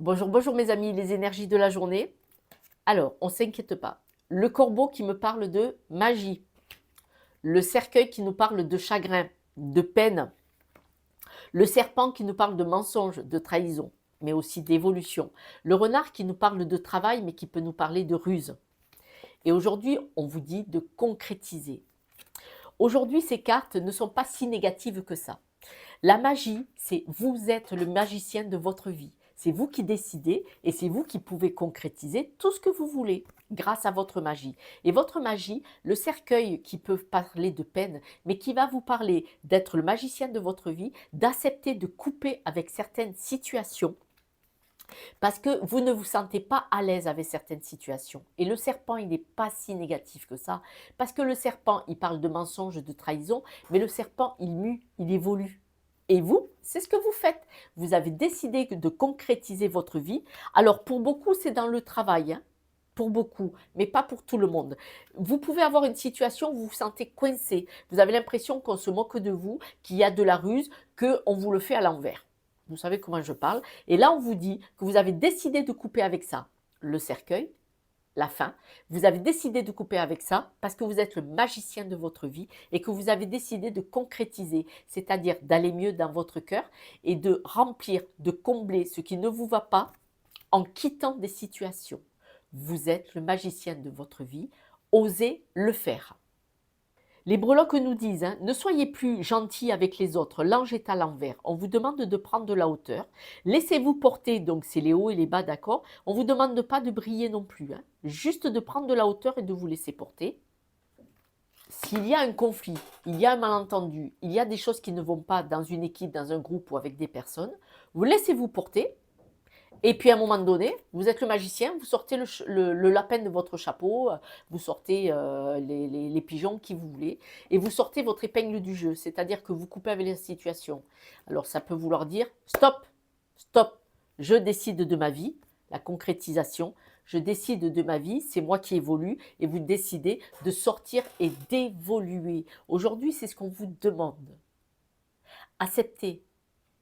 Bonjour, bonjour mes amis, les énergies de la journée. Alors, on ne s'inquiète pas. Le corbeau qui me parle de magie. Le cercueil qui nous parle de chagrin, de peine. Le serpent qui nous parle de mensonge, de trahison, mais aussi d'évolution. Le renard qui nous parle de travail, mais qui peut nous parler de ruse. Et aujourd'hui, on vous dit de concrétiser. Aujourd'hui, ces cartes ne sont pas si négatives que ça. La magie, c'est vous êtes le magicien de votre vie. C'est vous qui décidez et c'est vous qui pouvez concrétiser tout ce que vous voulez grâce à votre magie. Et votre magie, le cercueil qui peut parler de peine, mais qui va vous parler d'être le magicien de votre vie, d'accepter de couper avec certaines situations parce que vous ne vous sentez pas à l'aise avec certaines situations. Et le serpent, il n'est pas si négatif que ça, parce que le serpent, il parle de mensonges, de trahison, mais le serpent, il mue, il évolue. Et vous, c'est ce que vous faites. Vous avez décidé de concrétiser votre vie. Alors pour beaucoup, c'est dans le travail, hein, pour beaucoup, mais pas pour tout le monde. Vous pouvez avoir une situation où vous vous sentez coincé. Vous avez l'impression qu'on se moque de vous, qu'il y a de la ruse, qu'on vous le fait à l'envers. Vous savez comment je parle. Et là, on vous dit que vous avez décidé de couper avec ça le cercueil, la fin. Vous avez décidé de couper avec ça parce que vous êtes le magicien de votre vie et que vous avez décidé de concrétiser, c'est-à-dire d'aller mieux dans votre cœur et de remplir, de combler ce qui ne vous va pas en quittant des situations. Vous êtes le magicien de votre vie. Osez le faire. Les breloques nous disent, hein, ne soyez plus gentils avec les autres, l'ange est à l'envers. On vous demande de prendre de la hauteur. Laissez-vous porter, donc c'est les hauts et les bas, d'accord. On ne vous demande pas de briller non plus, hein, juste de prendre de la hauteur et de vous laisser porter. S'il y a un conflit, il y a un malentendu, il y a des choses qui ne vont pas dans une équipe, dans un groupe ou avec des personnes, vous laissez-vous porter. Et puis à un moment donné, vous êtes le magicien, vous sortez le lapin de votre chapeau, vous sortez les pigeons qui vous voulez, et vous sortez votre épingle du jeu, c'est-à-dire que vous coupez avec la situation. Alors ça peut vouloir dire stop, stop, je décide de ma vie, la concrétisation, je décide de ma vie, c'est moi qui évolue, et vous décidez de sortir et d'évoluer. Aujourd'hui, c'est ce qu'on vous demande. Acceptez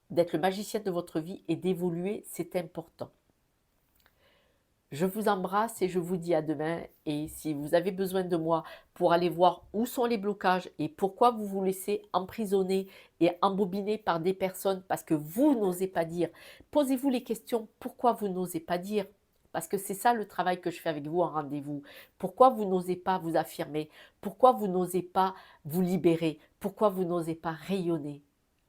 d'être le magicien de votre vie et d'évoluer, c'est important. Je vous embrasse et je vous dis à demain. Et si vous avez besoin de moi pour aller voir où sont les blocages et pourquoi vous vous laissez emprisonner et embobiner par des personnes parce que vous n'osez pas dire, posez-vous les questions, pourquoi vous n'osez pas dire? Parce que c'est ça le travail que je fais avec vous en rendez-vous. Pourquoi vous n'osez pas vous affirmer? Pourquoi vous n'osez pas vous libérer? Pourquoi vous n'osez pas rayonner?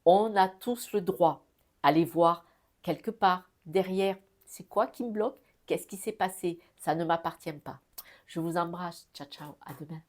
On a tous le droit. Allez voir quelque part derrière. C'est quoi qui me bloque? Qu'est-ce qui s'est passé? Ça ne m'appartient pas. Je vous embrasse. Ciao, ciao. À demain.